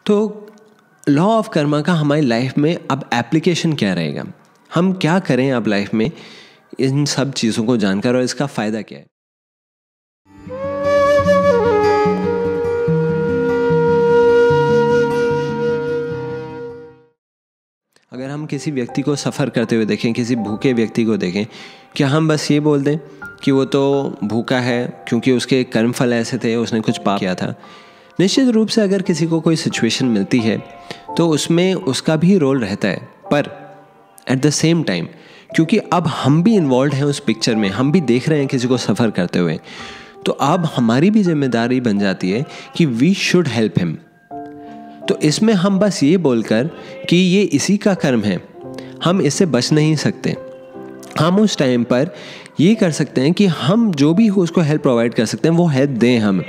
तो law of Karma का हमारी लाइफ में अब एप्लीकेशन क्या रहेगा, हम क्या करें अब लाइफ में इन सब चीज़ों को जानकर, और इसका फ़ायदा क्या है। अगर हम किसी व्यक्ति को सफ़र करते हुए देखें, किसी भूखे व्यक्ति को देखें, क्या हम बस ये बोल दें कि वो तो भूखा है क्योंकि उसके कर्मफल ऐसे थे, उसने कुछ पाप किया था। निश्चित रूप से अगर किसी को कोई सिचुएशन मिलती है तो उसमें उसका भी रोल रहता है, पर एट द सेम टाइम क्योंकि अब हम भी इन्वॉल्व हैं उस पिक्चर में, हम भी देख रहे हैं किसी को सफ़र करते हुए, तो अब हमारी भी जिम्मेदारी बन जाती है कि वी शुड हेल्प हिम। तो इसमें हम बस ये बोलकर कि ये इसी का कर्म है, हम इससे बच नहीं सकते, हम उस टाइम पर ये कर सकते हैं कि हम जो भी हो उसको हेल्प प्रोवाइड कर सकते हैं, वो हेल्प दें हम।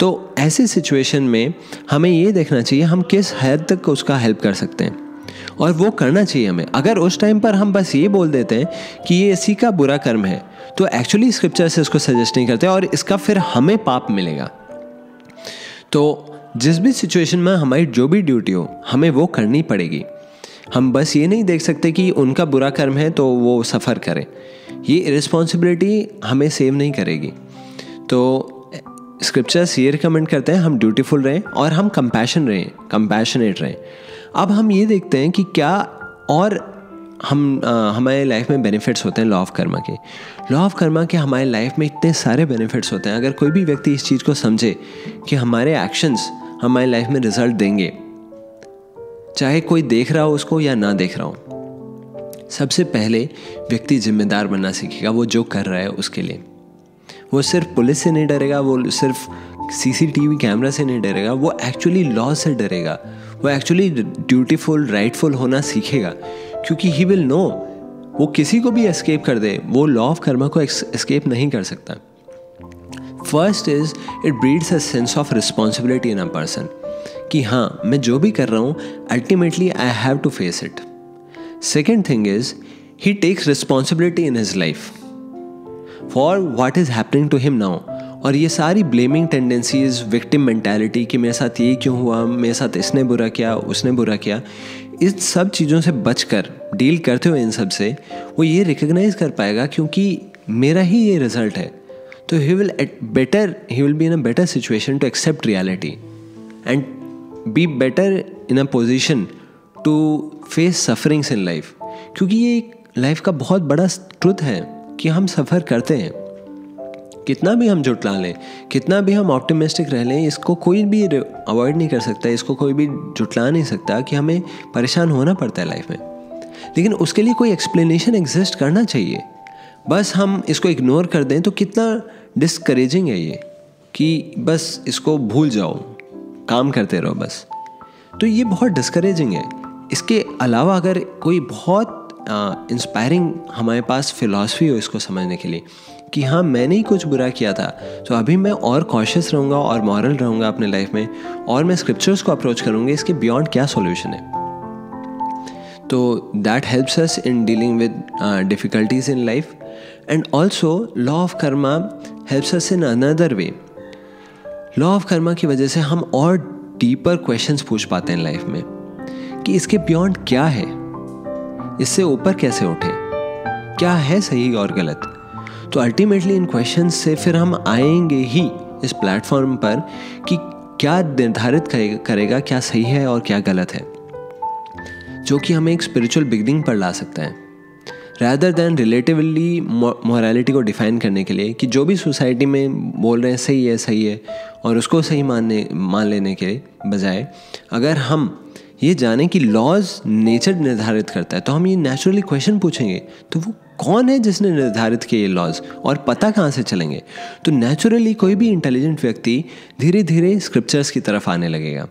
तो ऐसी सिचुएशन में हमें ये देखना चाहिए हम किस हद तक उसका हेल्प कर सकते हैं, और वो करना चाहिए हमें। अगर उस टाइम पर हम बस ये बोल देते हैं कि ये इसी का बुरा कर्म है, तो एक्चुअली स्क्रिप्चर से इसको सजेस्ट नहीं करते और इसका फिर हमें पाप मिलेगा। तो जिस भी सिचुएशन में हमारी जो भी ड्यूटी हो हमें वो करनी पड़ेगी। हम बस ये नहीं देख सकते कि उनका बुरा कर्म है तो वो सफ़र करें, ये रिस्पॉन्सिबिलिटी हमें सेव नहीं करेगी। तो स्क्रिप्चर्स ये रिकमेंड करते हैं हम ड्यूटीफुल रहें और हम कंपैशनेट रहें। अब हम ये देखते हैं कि क्या और हमारे लाइफ में बेनिफिट्स होते हैं लॉ ऑफ कर्मा के। लॉ ऑफ कर्मा के हमारे लाइफ में इतने सारे बेनिफिट्स होते हैं। अगर कोई भी व्यक्ति इस चीज़ को समझे कि हमारे एक्शंस हमारे लाइफ में रिजल्ट देंगे, चाहे कोई देख रहा हो उसको या ना देख रहा हो। सबसे पहले व्यक्ति जिम्मेदार बनना सीखेगा, वो जो कर रहा है उसके लिए। वो सिर्फ पुलिस से नहीं डरेगा, वो सिर्फ सीसीटीवी कैमरा से नहीं डरेगा, वो एक्चुअली लॉ से डरेगा, वो एक्चुअली ड्यूटीफुल राइटफुल होना सीखेगा, क्योंकि ही विल नो वो किसी को भी एस्केप कर दे, वो लॉ ऑफ कर्मा को एस्केप नहीं कर सकता। First is it breeds a sense of responsibility in a person कि हाँ मैं जो भी कर रहा हूँ ultimately I have to face it. Second thing is he takes responsibility in his life for what is happening to him now. और ये सारी ब्लेमिंग टेंडेंसीज, विक्टिम मेंटालिटी कि मेरे साथ ये क्यों हुआ, मेरे साथ इसने बुरा किया, उसने बुरा किया, इस सब चीज़ों से बचकर डील करते हुए इन सब से वो ये रिकग्नाइज कर पाएगा क्योंकि मेरा ही ये रिजल्ट है। तो he will be in a better situation to accept reality and be better in a position to face sufferings in life. क्योंकि ये एक लाइफ का बहुत बड़ा ट्रुथ है कि हम सफ़र करते हैं। कितना भी हम जुटला लें, कितना भी हम ऑप्टिमिस्टिक रह लें, इसको कोई भी अवॉइड नहीं कर सकता, इसको कोई भी जुटला नहीं सकता कि हमें परेशान होना पड़ता है लाइफ में। लेकिन उसके लिए कोई एक्सप्लेनेशन एग्जिस्ट करना चाहिए। बस हम इसको इग्नोर कर दें तो कितना डिस्करेजिंग है ये कि बस इसको भूल जाओ, काम करते रहो बस। तो ये बहुत डिस्करेजिंग है। इसके अलावा अगर कोई बहुत इंस्पायरिंग हमारे पास फिलॉसफी हो इसको समझने के लिए कि हाँ मैंने ही कुछ बुरा किया था, तो अभी मैं और कॉशियस रहूँगा और मॉरल रहूँगा अपने लाइफ में, और मैं स्क्रिप्चर्स को अप्रोच करूँगा, इसके बियॉन्ड क्या सॉल्यूशन है। तो that helps us in dealing with difficulties in life. And also law of Karma helps us in another way. Law of Karma की वजह से हम और डीपर क्वेश्चंस पूछ पाते हैं लाइफ में कि इसके बियॉन्ड क्या है, इससे ऊपर कैसे उठे, क्या है सही और गलत। तो अल्टीमेटली इन क्वेश्चंस से फिर हम आएंगे ही इस प्लेटफॉर्म पर कि क्या निर्धारित करेगा क्या सही है और क्या गलत है, जो कि हमें एक स्पिरिचुअल बिगिनिंग पर ला सकता है, रैदर दैन रिलेटिवली मोरालिटी को डिफाइन करने के लिए कि जो भी सोसाइटी में बोल रहे हैं सही है और उसको सही मान लेने के बजाय अगर हम ये जाने कि लॉज नेचर निर्धारित करता है, तो हम ये नेचुरली क्वेश्चन पूछेंगे तो वो कौन है जिसने निर्धारित किए ये लॉज, और पता कहाँ से चलेंगे। तो नेचुरली कोई भी इंटेलिजेंट व्यक्ति धीरे धीरे स्क्रिप्चर्स की तरफ आने लगेगा,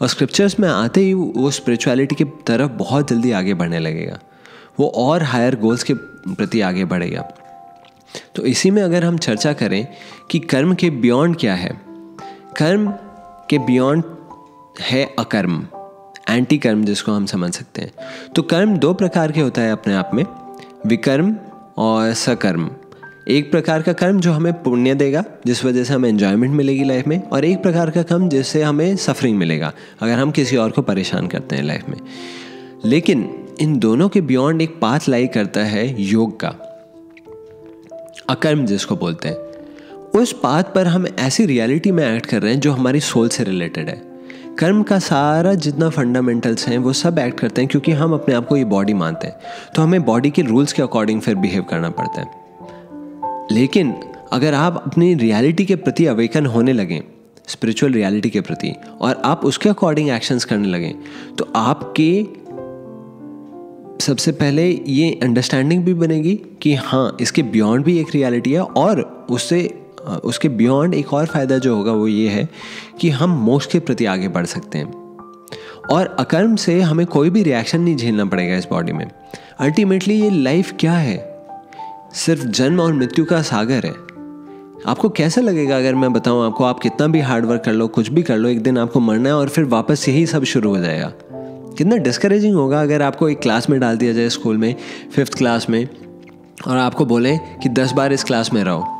और स्क्रिप्चर्स में आते ही वो स्पिरिचुअलिटी की तरफ बहुत जल्दी आगे बढ़ने लगेगा, वो और हायर गोल्स के प्रति आगे बढ़ेगा। तो इसी में अगर हम चर्चा करें कि कर्म के बियॉन्ड क्या है, कर्म के बियॉन्ड है अकर्म, एंटी कर्म जिसको हम समझ सकते हैं। तो कर्म दो प्रकार के होता है अपने आप में, विकर्म और सकर्म। एक प्रकार का कर्म जो हमें पुण्य देगा, जिस वजह से हमें एंजॉयमेंट मिलेगी लाइफ में, और एक प्रकार का कर्म जिससे हमें सफरिंग मिलेगा अगर हम किसी और को परेशान करते हैं लाइफ में। लेकिन इन दोनों के बियॉन्ड एक पाथ लाई करता है योग का, अकर्म जिसको बोलते हैं। उस पाथ पर हम ऐसी रियलिटी में एक्ट कर रहे हैं जो हमारी सोल से रिलेटेड है। कर्म का सारा जितना फंडामेंटल्स हैं वो सब एक्ट करते हैं क्योंकि हम अपने आप को ये बॉडी मानते हैं, तो हमें बॉडी के रूल्स के अकॉर्डिंग फिर बिहेव करना पड़ता है। लेकिन अगर आप अपनी रियलिटी के प्रति अवेकन होने लगें, स्पिरिचुअल रियलिटी के प्रति, और आप उसके अकॉर्डिंग एक्शंस करने लगें, तो आपके सबसे पहले ये अंडरस्टैंडिंग भी बनेगी कि हाँ, इसके बियॉन्ड भी एक रियलिटी है, और उसके बियॉन्ड एक और फ़ायदा जो होगा वो ये है कि हम मोक्ष के प्रति आगे बढ़ सकते हैं। और अकर्म से हमें कोई भी रिएक्शन नहीं झेलना पड़ेगा इस बॉडी में। अल्टीमेटली ये लाइफ क्या है? सिर्फ जन्म और मृत्यु का सागर है। आपको कैसा लगेगा अगर मैं बताऊं आपको, आप कितना भी हार्ड वर्क कर लो, कुछ भी कर लो, एक दिन आपको मरना है और फिर वापस यही सब शुरू हो जाएगा। कितना डिस्करेजिंग होगा अगर आपको एक क्लास में डाल दिया जाए स्कूल में, 5th क्लास में, और आपको बोलें कि 10 बार इस क्लास में रहो।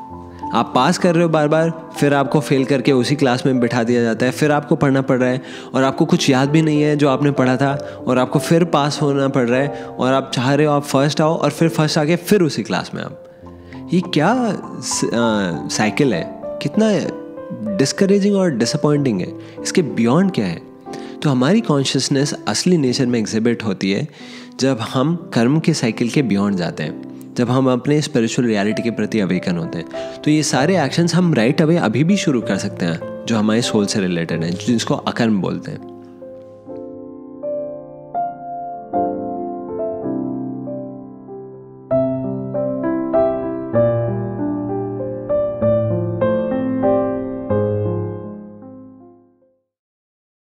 आप पास कर रहे हो बार बार, फिर आपको फेल करके उसी क्लास में बिठा दिया जाता है, फिर आपको पढ़ना पड़ रहा है और आपको कुछ याद भी नहीं है जो आपने पढ़ा था, और आपको फिर पास होना पड़ रहा है और आप चाह रहे हो आप फर्स्ट आओ, और फिर फर्स्ट आके फिर उसी क्लास में आप। ये क्या साइकिल है? कितना डिस्करेजिंग और डिसअपॉइंटिंग है। इसके बियॉन्ड क्या है? तो हमारी कॉन्शियसनेस असली नेचर में एग्जिबिट होती है जब हम कर्म के साइकिल के बियॉन्ड जाते हैं, जब हम अपने स्पिरिचुअल रियलिटी के प्रति अवेकन होते हैं। तो ये सारे एक्शंस हम राइट अवे अभी भी शुरू कर सकते हैं जो हमारे सोल से रिलेटेड हैं, जिसको अकर्म बोलते हैं।